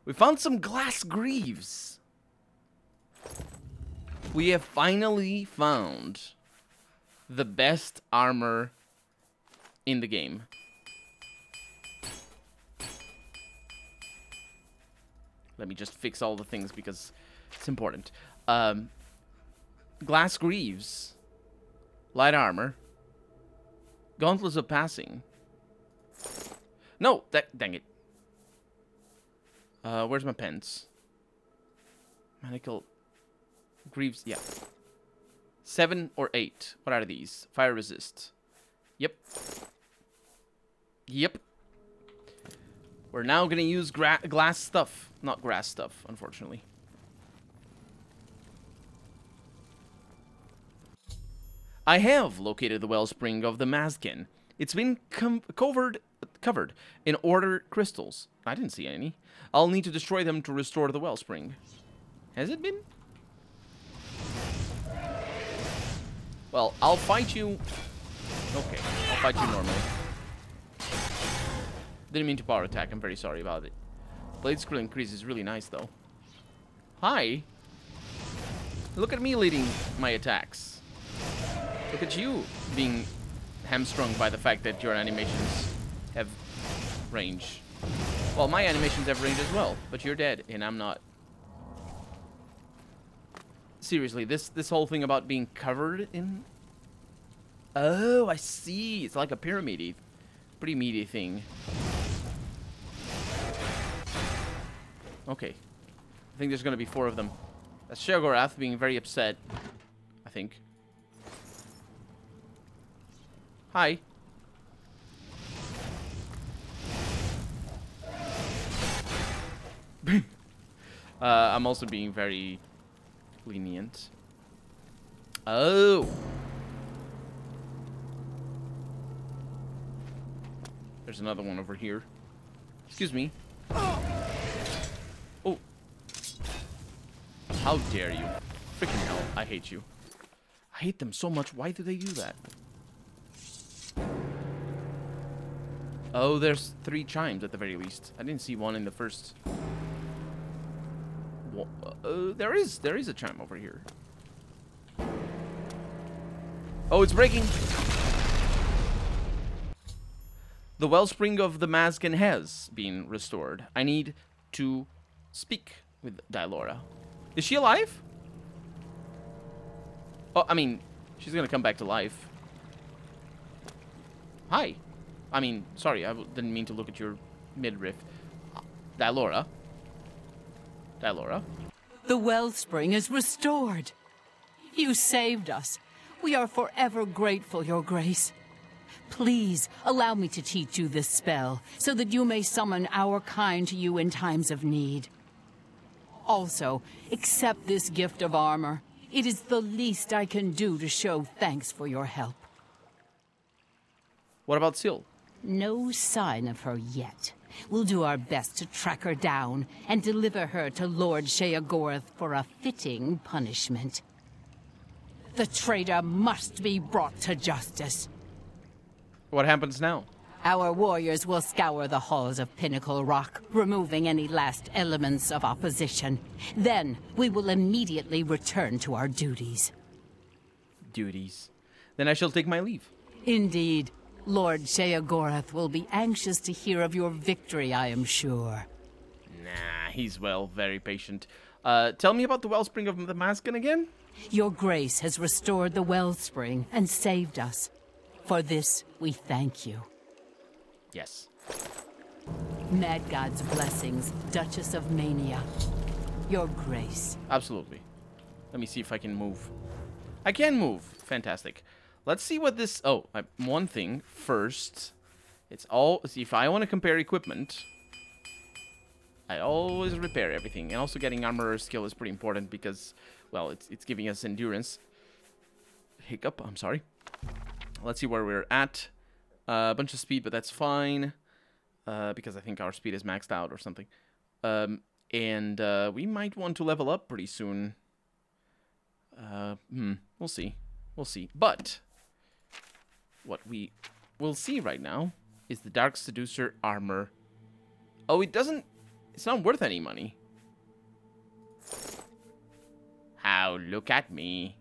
We found some glass greaves. We have finally found the best armor in the game. Let me just fix all the things because it's important. Glass greaves. Light armor. Gauntlets of passing. No, dang it. Where's my pens? Manacle. Greaves, yeah. 7 or 8. What are these? Fire resist. Yep. Yep. We're now gonna use glass stuff. Not grass stuff, unfortunately. I have located the wellspring of the Mazkin. It's been covered in order crystals. I didn't see any. I'll need to destroy them to restore the wellspring. Has it been? Well, I'll fight you. Okay, I'll fight you normally. Didn't mean to power attack. I'm very sorry about it. Blade skill increase is really nice, though. Hi. Look at me leading my attacks. Look at you being hamstrung by the fact that your animations have range. Well, my animations have range as well, but you're dead, and I'm not. Seriously, this whole thing about being covered in... Oh, I see. It's like a pyramid-y, pretty meaty thing. Okay. I think there's going to be 4 of them. That's Shagorth being very upset, I think. Hi. I'm also being very lenient. Oh. There's another one over here. Excuse me. Oh. How dare you. Freaking hell. I hate you. I hate them so much. Why do they do that? Oh, there's 3 chimes at the very least. I didn't see one in the first... there is a chime over here. Oh, it's breaking. The wellspring of the Mazkin has been restored. I need to speak with Dylora. Is she alive? Oh, I mean, she's gonna come back to life. Hi. I mean, sorry, I didn't mean to look at your midriff. Dylora. Dylora. The wellspring is restored. You saved us. We are forever grateful, Your Grace. Please, allow me to teach you this spell, so that you may summon our kind to you in times of need. Also, accept this gift of armor. It is the least I can do to show thanks for your help. What about Syl? No sign of her yet. We'll do our best to track her down and deliver her to Lord Shagorth for a fitting punishment. The traitor must be brought to justice. What happens now? Our warriors will scour the halls of Pinnacle Rock, removing any last elements of opposition. Then, we will immediately return to our duties. Duties. Then I shall take my leave. Indeed. Lord Shagorth will be anxious to hear of your victory, I am sure. Nah, he's, well, very patient. Tell me about the wellspring of the Mazkin again? Your Grace has restored the wellspring and saved us. For this, we thank you. Yes. Mad God's blessings, Duchess of Mania. Your Grace. Absolutely. Let me see if I can move. I can move. Fantastic. Let's see what this... Oh, one thing first. It's all... See, if I want to compare equipment, I always repair everything. And also getting armor skill is pretty important because, well, it's giving us endurance. Hiccup, I'm sorry. Let's see where we're at. A bunch of speed, but that's fine. Because I think our speed is maxed out or something. And we might want to level up pretty soon. We'll see. We'll see. But what we will see right now is the Dark Seducer armor. Oh, it doesn't It's not worth any money. How? Look at me.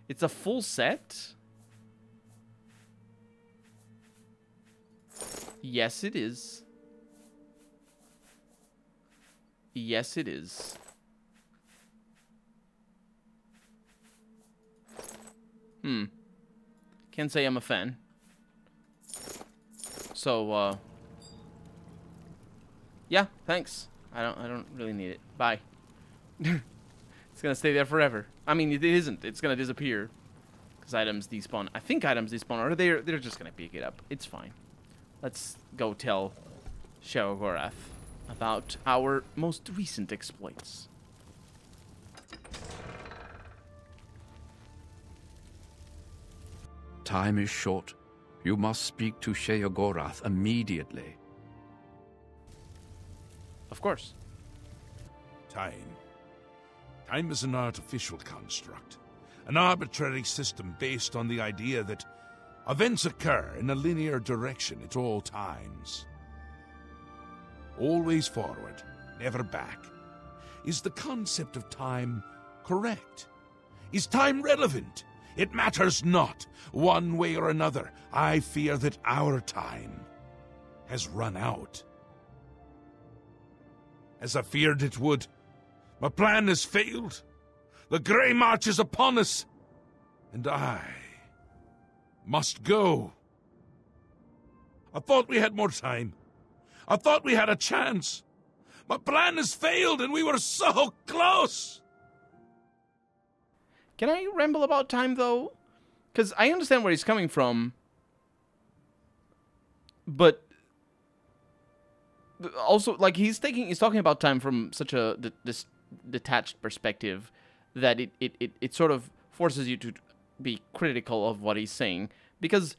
It's a full set? Yes, it is. Yes, it is. Can't say I'm a fan. So, yeah, thanks. I don't really need it. Bye. It's gonna stay there forever. I mean, it isn't. It's gonna disappear. Because items despawn. I think items despawn, or they're just gonna pick it up. It's fine. Let's go tell Shagorth about our most recent exploits. Time is short. You must speak to Shagorth immediately. Of course. Time is an artificial construct. An arbitrary system based on the idea that events occur in a linear direction at all times. Always forward, never back. Is the concept of time correct? Is time relevant? It matters not. One way or another, I fear that our time has run out. As I feared it would, my plan has failed. The Grey March is upon us, and I must go. I thought we had more time. I thought we had a chance. My plan has failed, and we were so close. Can I ramble about time, though? Because I understand where he's coming from. But also, like, he's talking about time from such a this detached perspective that it sort of forces you to be critical of what he's saying. Because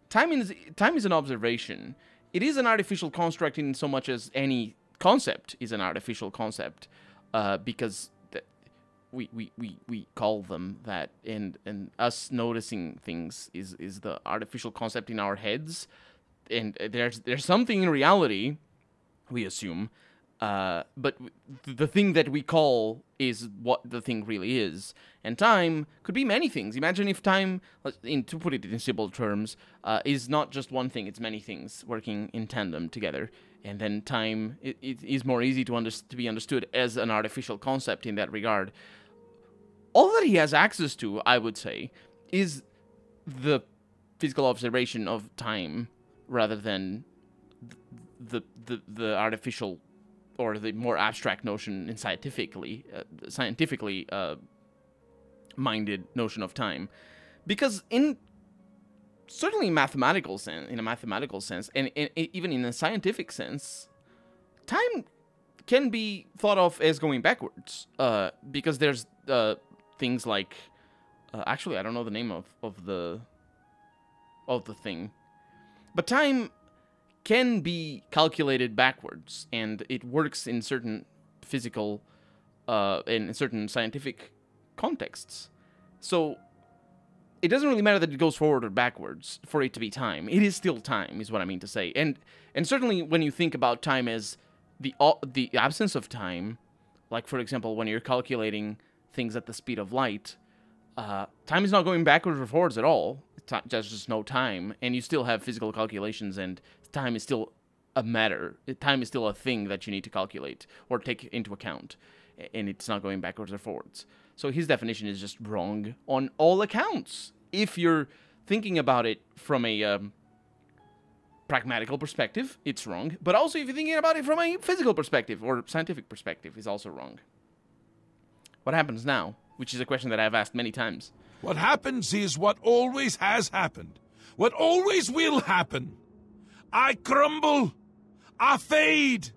time is an observation. It is an artificial construct in so much as any concept is an artificial concept. Because we call them that, and us noticing things is the artificial concept in our heads, and there's something in reality, we assume, but the thing that we call is what the thing really is. And time could be many things. Imagine if time, to put it in simple terms, is not just one thing, it's many things working in tandem together. And then time it is more easy to be understood as an artificial concept in that regard. All that he has access to, I would say, is the physical observation of time rather than the artificial or the more abstract notion in scientifically minded notion of time. Because certainly in a mathematical sense, and even in a scientific sense, time can be thought of as going backwards. Because there's things like, actually, I don't know the name of the thing, but time can be calculated backwards, and it works in certain physical, in certain scientific contexts. So it doesn't really matter that it goes forward or backwards for it to be time. It is still time, is what I mean to say. And certainly when you think about time as the absence of time, like for example when you're calculating things at the speed of light, time is not going backwards or forwards at all. There's just no time, and you still have physical calculations, and time is still a matter. Time is still a thing that you need to calculate or take into account, and it's not going backwards or forwards. So his definition is just wrong on all accounts. If you're thinking about it from a pragmatical perspective, it's wrong. But also if you're thinking about it from a physical perspective or scientific perspective, it's also wrong. What happens now? Which is a question that I've asked many times. What happens is what always has happened. What always will happen. I crumble. I fade.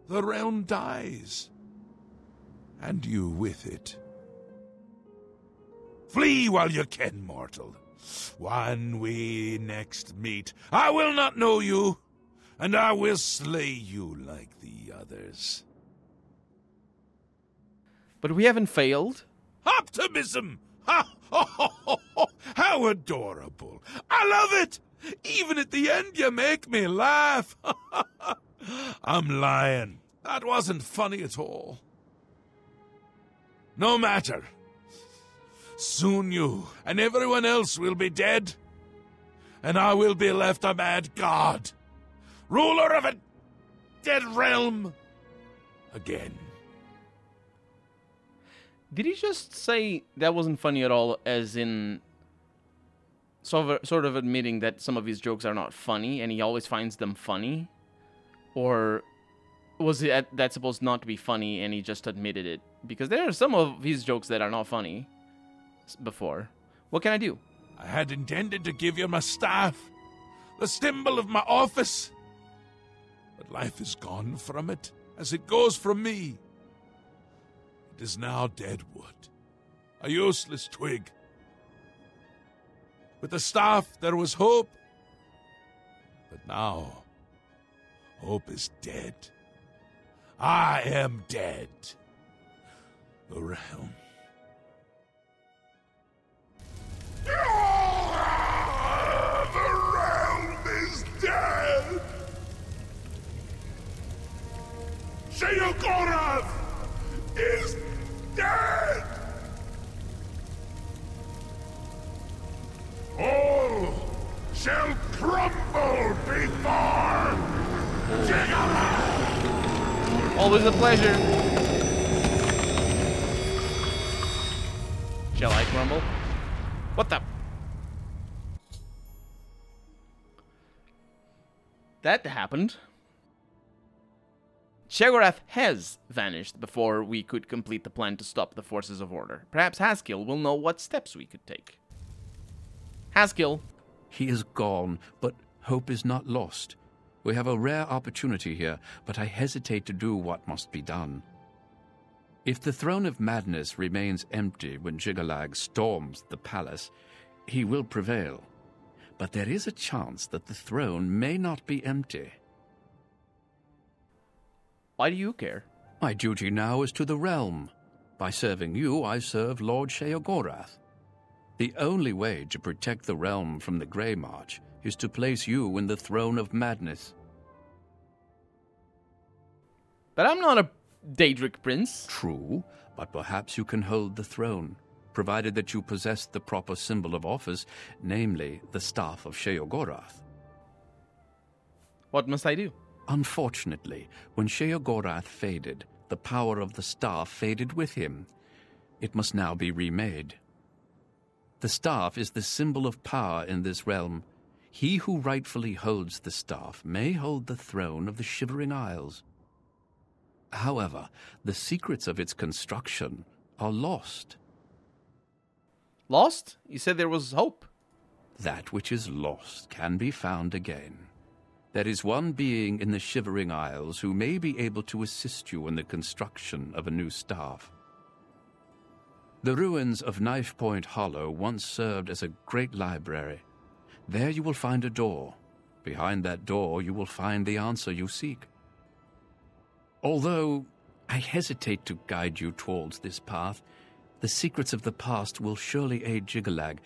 The realm dies. And you with it. Flee while you can, mortal. When we next meet, I will not know you, and I will slay you like the others. But we haven't failed. Optimism! Ha! How adorable! I love it! Even at the end, you make me laugh. I'm lying. That wasn't funny at all. No matter. Soon you and everyone else will be dead, and I will be left a mad god, ruler of a dead realm again. Did he just say that wasn't funny at all, as in sort of admitting that some of his jokes are not funny and he always finds them funny? Or was that supposed not to be funny and he just admitted it? Because there are some of his jokes that are not funny before. What can I do? I had intended to give you my staff, the symbol of my office. But life is gone from it, as it goes from me. It is now dead wood, a useless twig. With the staff there was hope, but now hope is dead. I am dead. The realm. The realm is dead! Shagorth is dead! All shall crumble before Shagorth! Always a pleasure. Shall I crumble? What the? That happened. Shagorth has vanished before we could complete the plan to stop the forces of order. Perhaps Haskill will know what steps we could take. Haskill. He is gone, but hope is not lost. We have a rare opportunity here, but I hesitate to do what must be done. If the Throne of Madness remains empty when Jigalag storms the palace, he will prevail. But there is a chance that the throne may not be empty. Why do you care? My duty now is to the realm. By serving you, I serve Lord Shagorth. The only way to protect the realm from the Grey March is to place you in the Throne of Madness. But I'm not a Daedric prince. True, but perhaps you can hold the throne, provided that you possess the proper symbol of office, namely the Staff of Shagorth. What must I do? Unfortunately, when Shagorth faded, the power of the staff faded with him. It must now be remade. The staff is the symbol of power in this realm. He who rightfully holds the staff may hold the throne of the Shivering Isles. However, the secrets of its construction are lost. Lost? You said there was hope. That which is lost can be found again. There is one being in the Shivering Isles who may be able to assist you in the construction of a new staff. The ruins of Knife Point Hollow once served as a great library. There you will find a door. Behind that door you will find the answer you seek. Although I hesitate to guide you towards this path, the secrets of the past will surely aid Jigalag,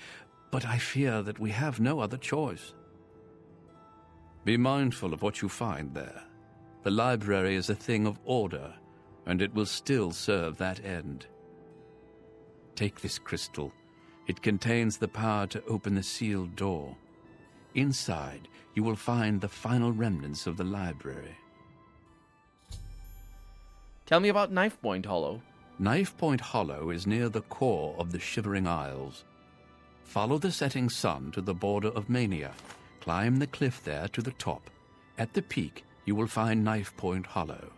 but I fear that we have no other choice. Be mindful of what you find there. The library is a thing of order, and it will still serve that end. Take this crystal. It contains the power to open the sealed door. Inside, you will find the final remnants of the library. Tell me about Knife Point Hollow. Knife Point Hollow is near the core of the Shivering Isles. Follow the setting sun to the border of Mania. Climb the cliff there to the top. At the peak, you will find Knife Point Hollow.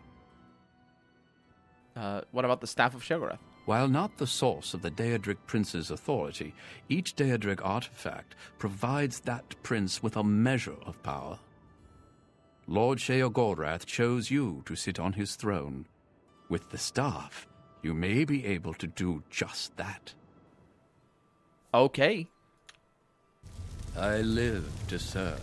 What about the Staff of Shagorth? While not the source of the Daedric Prince's authority, each Daedric artifact provides that prince with a measure of power. Lord Shagorth chose you to sit on his throne. With the staff, you may be able to do just that. Okay. I live to serve.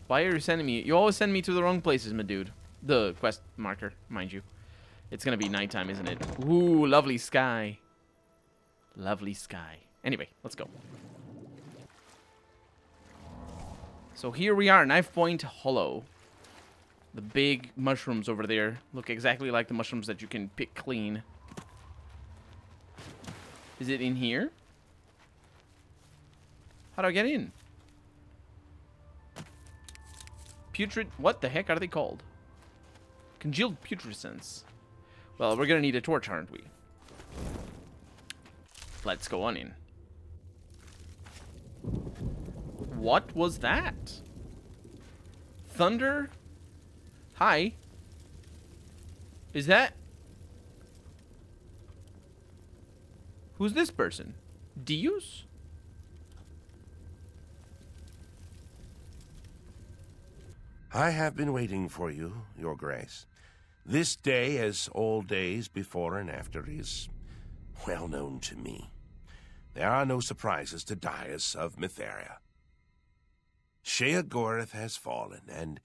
Why are you sending me? You always send me to the wrong places, my dude. The quest marker, mind you. It's gonna be nighttime, isn't it? Ooh, lovely sky. Lovely sky. Anyway, let's go. So here we are, Knife Point Hollow. The big mushrooms over there look exactly like the mushrooms that you can pick clean. Is it in here? How do I get in? Putrid... What the heck are they called? Congealed putrescence. Well, we're gonna need a torch, aren't we? Let's go on in. What was that? Thunder? Hi. Is that... Who's this person? Deus? I have been waiting for you, Your Grace. This day, as all days before and after, is well known to me. There are no surprises to Dias of Mytheria. Shagorth has fallen, and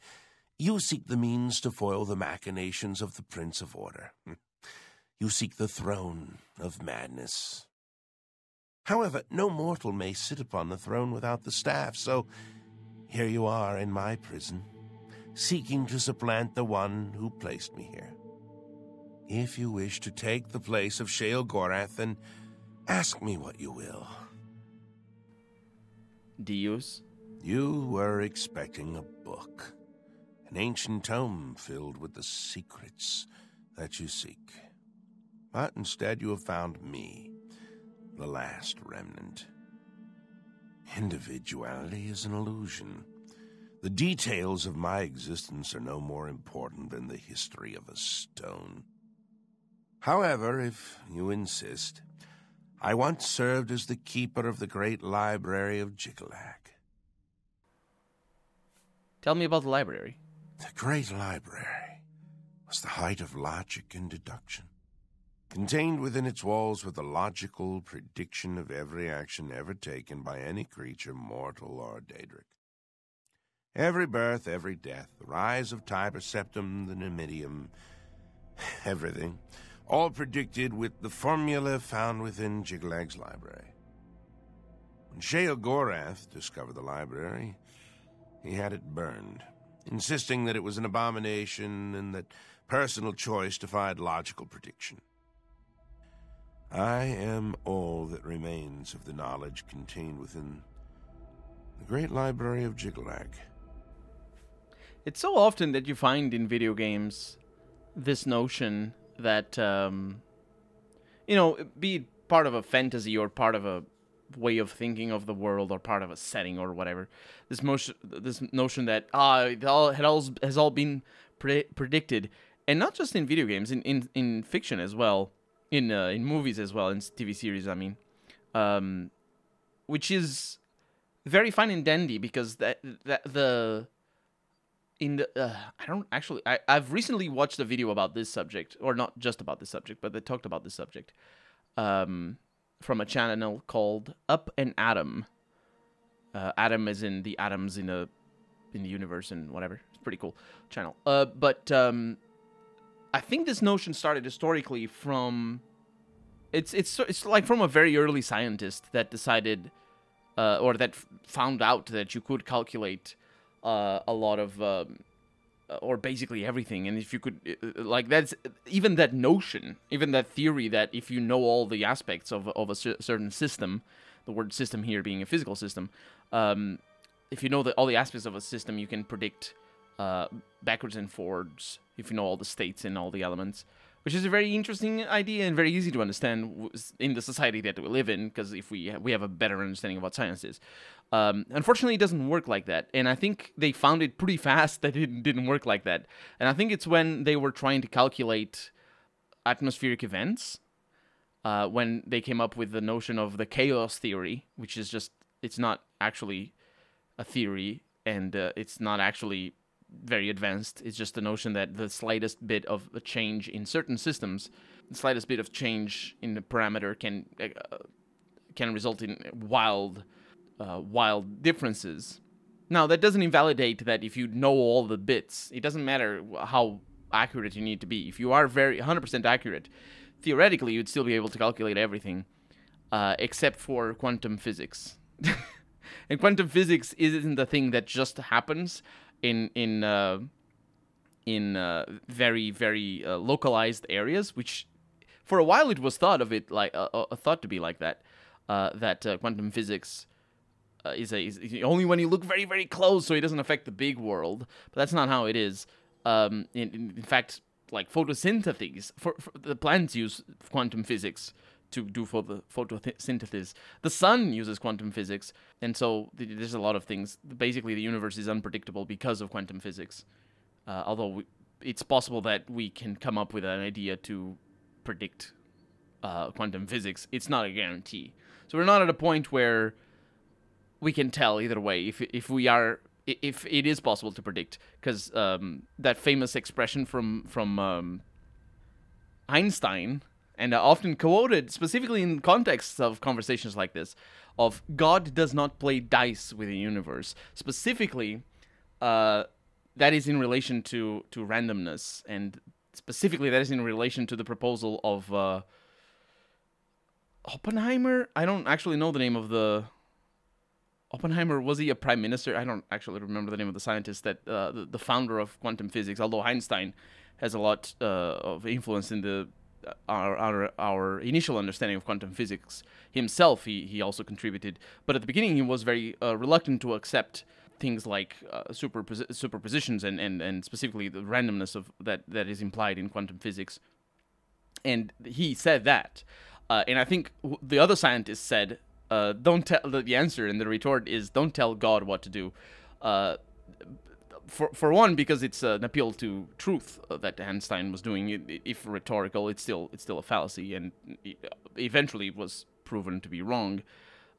you seek the means to foil the machinations of the Prince of Order. You seek the throne of madness. However, no mortal may sit upon the throne without the staff, so here you are in my prison, seeking to supplant the one who placed me here. If you wish to take the place of Shagorth, then ask me what you will. Deus? You were expecting a book, an ancient tome filled with the secrets that you seek. But instead you have found me, the last remnant. Individuality is an illusion. The details of my existence are no more important than the history of a stone. However, if you insist, I once served as the keeper of the great library of Jiggalag. Tell me about the library. The great library was the height of logic and deduction. Contained within its walls were the logical prediction of every action ever taken by any creature, mortal or daedric. Every birth, every death, the rise of Tiber Septim, the Numidium, everything, all predicted with the formula found within Jiggalag's library. When Shagorth discovered the library, he had it burned, insisting that it was an abomination and that personal choice defied logical prediction. I am all that remains of the knowledge contained within the great library of Jiggalag. It's so often that you find in video games this notion that, you know, be it part of a fantasy or part of a way of thinking of the world or part of a setting or whatever, this notion that it has all been predicted, and not just in video games, in fiction as well, in movies as well, in TV series, I mean, which is very fine and dandy because I've recently watched a video about this subject, or not just about this subject, but they talked about this subject, from a channel called Up and Atom. Atom as in the atoms in the universe and whatever. It's a pretty cool channel. But I think this notion started historically from it's like from a very early scientist that decided or that found out that you could calculate a lot of or basically everything, and if you could like that's even that notion, even that theory that if you know all the aspects of a certain system, the word system here being a physical system, if you know all the aspects of a system, you can predict backwards and forwards if you know all the states and all the elements, which is a very interesting idea and very easy to understand in the society that we live in, because if we have a better understanding of what science is. Unfortunately, it doesn't work like that, and I think they found it pretty fast that it didn't work like that. And I think it's when they were trying to calculate atmospheric events, when they came up with the notion of the chaos theory, which is just, it's not actually a theory, and it's not actually very advanced. It's just the notion that the slightest bit of a change in certain systems, the slightest bit of change in the parameter can result in wild differences. Now, that doesn't invalidate that if you know all the bits, it doesn't matter how accurate you need to be. If you are 100% accurate, theoretically, you'd still be able to calculate everything, except for quantum physics. And quantum physics isn't a thing that just happens in very, very localized areas, which for a while it was thought of it like thought to be like that. That quantum physics is only when you look very, very close, so it doesn't affect the big world. But that's not how it is. In fact, like photosynthesis, for the plants use quantum physics to do for the photosynthesis. The sun uses quantum physics, and so there's a lot of things. Basically, the universe is unpredictable because of quantum physics. Although it's possible that we can come up with an idea to predict quantum physics, it's not a guarantee. So we're not at a point where we can tell either way if it is possible to predict, because that famous expression from Einstein, and often quoted specifically in contexts of conversations like this, of God does not play dice with the universe. Specifically, that is in relation to randomness, and specifically that is in relation to the proposal of Oppenheimer. I don't actually know the name of the... Oppenheimer, was he a prime minister? I don't actually remember the name of the scientist that the founder of quantum physics, although Einstein has a lot of influence in our initial understanding of quantum physics. Himself, he also contributed. But at the beginning, he was very reluctant to accept things like superpositions and specifically the randomness of that is implied in quantum physics. And he said that. And I think the other scientists said, don't tell, the answer and the retort is, don't tell God what to do. For one, because it's an appeal to truth that Einstein was doing. If rhetorical, it's still a fallacy, and eventually it was proven to be wrong,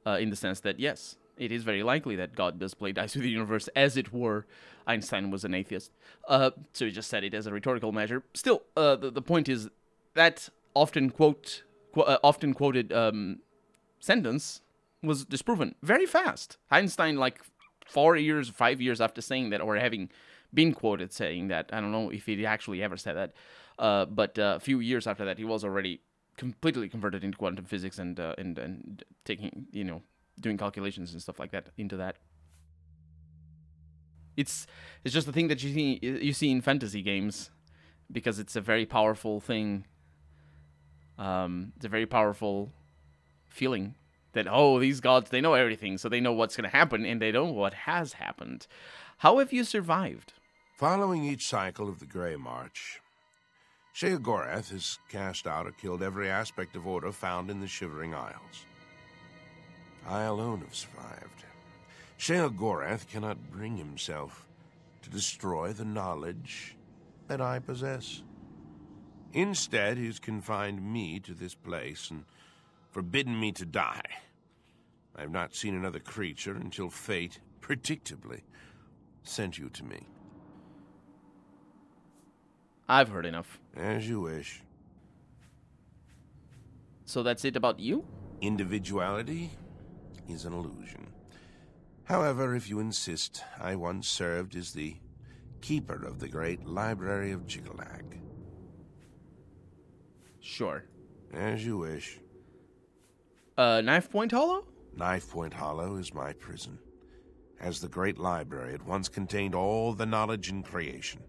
in the sense that yes, it is very likely that God does play dice with the universe, as it were. Einstein was an atheist, so he just said it as a rhetorical measure. Still, the point is that often quoted sentence was disproven very fast. Einstein, like 5 years after saying that, or having been quoted saying that, I don't know if he actually ever said that, but a few years after that, he was already completely converted into quantum physics and taking, doing calculations and stuff like that into that. It's just a thing that you see in fantasy games, because it's a very powerful thing. It's a very powerful feeling that, these gods, they know everything, so they know what's going to happen, and they know what has happened. How have you survived? Following each cycle of the Grey March, Shagorth has cast out or killed every aspect of order found in the Shivering Isles. I alone have survived. Shagorth cannot bring himself to destroy the knowledge that I possess. Instead, he's confined me to this place and forbidden me to die. I have not seen another creature until fate, predictably, sent you to me. I've heard enough. As you wish. So that's it about you? Individuality is an illusion. However, if you insist, I once served as the keeper of the great library of Jigalag. Sure. As you wish. Knife Point Hollow? Knife Point Hollow is my prison. As the great library, it once contained all the knowledge in creation.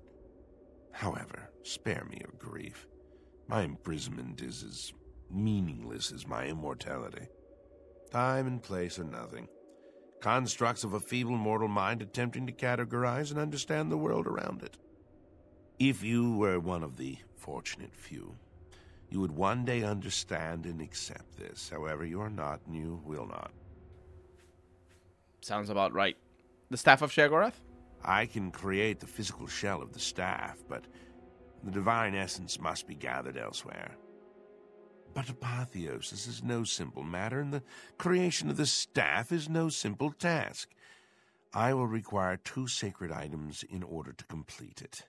However, spare me your grief. My imprisonment is as meaningless as my immortality. Time and place are nothing. Constructs of a feeble mortal mind attempting to categorize and understand the world around it. If you were one of the fortunate few, you would one day understand and accept this. However, you are not, and you will not. Sounds about right. The Staff of Shagorth? I can create the physical shell of the staff, but the divine essence must be gathered elsewhere. But apotheosis is no simple matter, and the creation of the staff is no simple task. I will require 2 sacred items in order to complete it.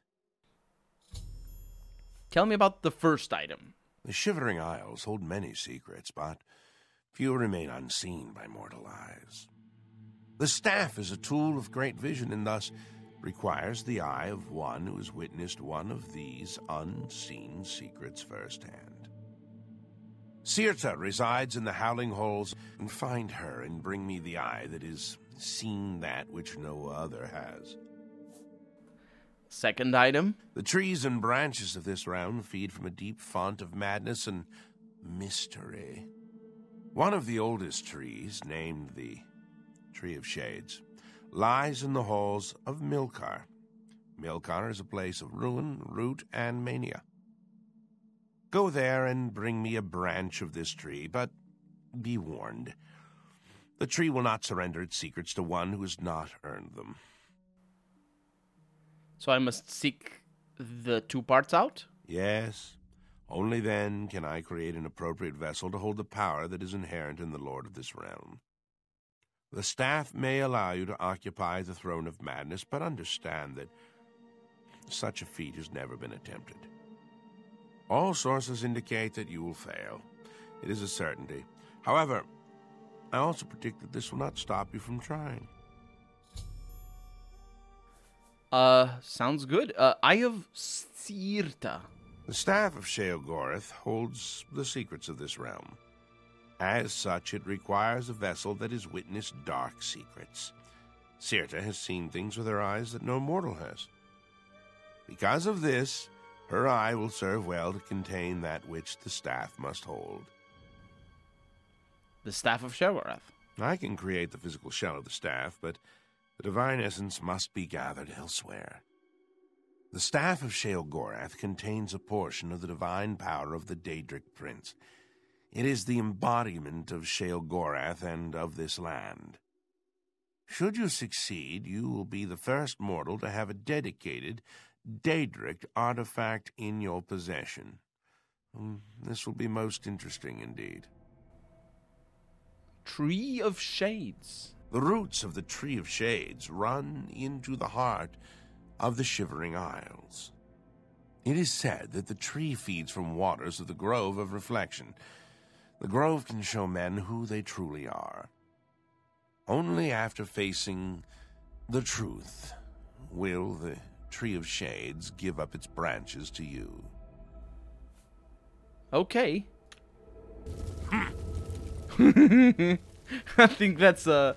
Tell me about the first item. The Shivering Isles hold many secrets, but few remain unseen by mortal eyes. The staff is a tool of great vision, and thus requires the eye of one who has witnessed one of these unseen secrets firsthand. Sirta resides in the Howling Halls, and find her and bring me the eye that is seen that which no other has. Second item. The trees and branches of this realm feed from a deep font of madness and mystery. One of the oldest trees, named the Tree of Shades, lies in the halls of Milkar. Milkar is a place of ruin, root, and mania. Go there and bring me a branch of this tree, but be warned. The tree will not surrender its secrets to one who has not earned them. So I must seek the 2 parts out? Yes. Only then can I create an appropriate vessel to hold the power that is inherent in the Lord of this realm. The staff may allow you to occupy the throne of madness, but understand that such a feat has never been attempted. All sources indicate that you will fail. It is a certainty. However, I also predict that this will not stop you from trying. Sounds good. Eye of Sirta. The Staff of Shagorth holds the secrets of this realm. As such, it requires a vessel that has witnessed dark secrets. Sirta has seen things with her eyes that no mortal has. Because of this, her eye will serve well to contain that which the staff must hold. The Staff of Shagorth. I can create the physical shell of the staff, but the divine essence must be gathered elsewhere. The Staff of Shagorth contains a portion of the divine power of the Daedric Prince. It is the embodiment of Shagorth and of this land. Should you succeed, you will be the first mortal to have a dedicated Daedric artifact in your possession. This will be most interesting indeed. Tree of Shades. The roots of the Tree of Shades run into the heart of the Shivering Isles. It is said that the tree feeds from waters of the Grove of Reflection. The Grove can show men who they truly are. Only after facing the truth will the Tree of Shades give up its branches to you. Okay. I think that's a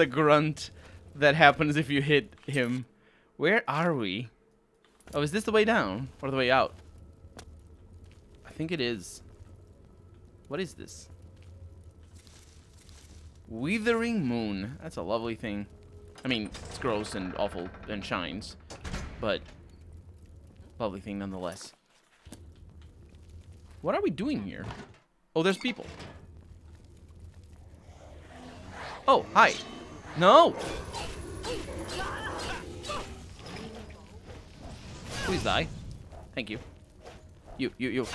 grunt that happens if you hit him. Where are we? Oh, is this the way down or the way out? I think it is. What is this? Withering Moon. That's a lovely thing. I mean, it's gross and awful and shines, but lovely thing nonetheless. What are we doing here? Oh, there's people. Oh, hi. No! Please die. Thank you. You.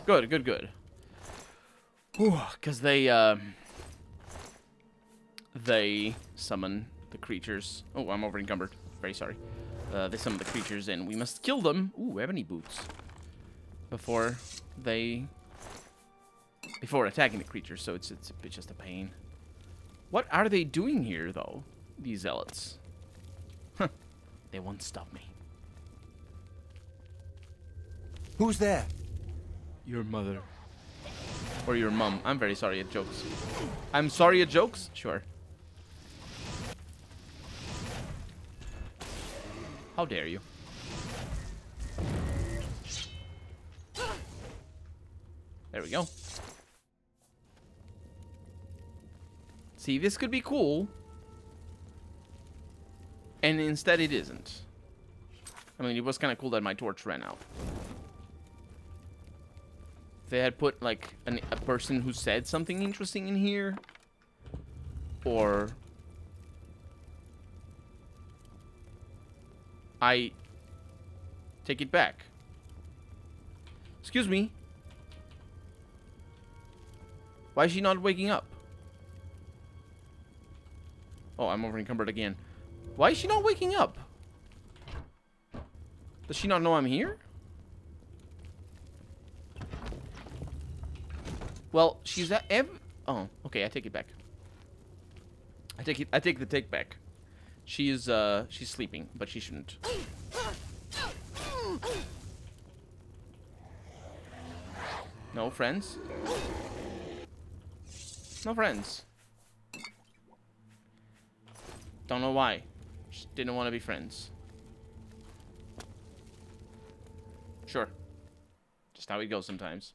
Good. Because they summon the creatures. Oh, I'm over encumbered. Very sorry. They summon the creatures and we must kill them. Ooh, ebony boots. Before attacking the creatures, so it's just a pain. What are they doing here, though? These zealots. Huh. They won't stop me. Who's there? Your mother. Or your mum. I'm very sorry at jokes. I'm sorry at jokes? Sure. How dare you? There we go. See, this could be cool. And instead it isn't. I mean, it was kind of cool that my torch ran out. If they had put, like, a person who said something interesting in here. Or... I take it back. Excuse me. Why is she not waking up? Oh, I'm over encumbered again. Why is she not waking up? Does she not know I'm here? Well, she's at oh, okay, I take it back. I take the take back. She's sleeping, but she shouldn't. No friends? No friends. Don't know why. Just didn't want to be friends. Sure. Just how it goes sometimes.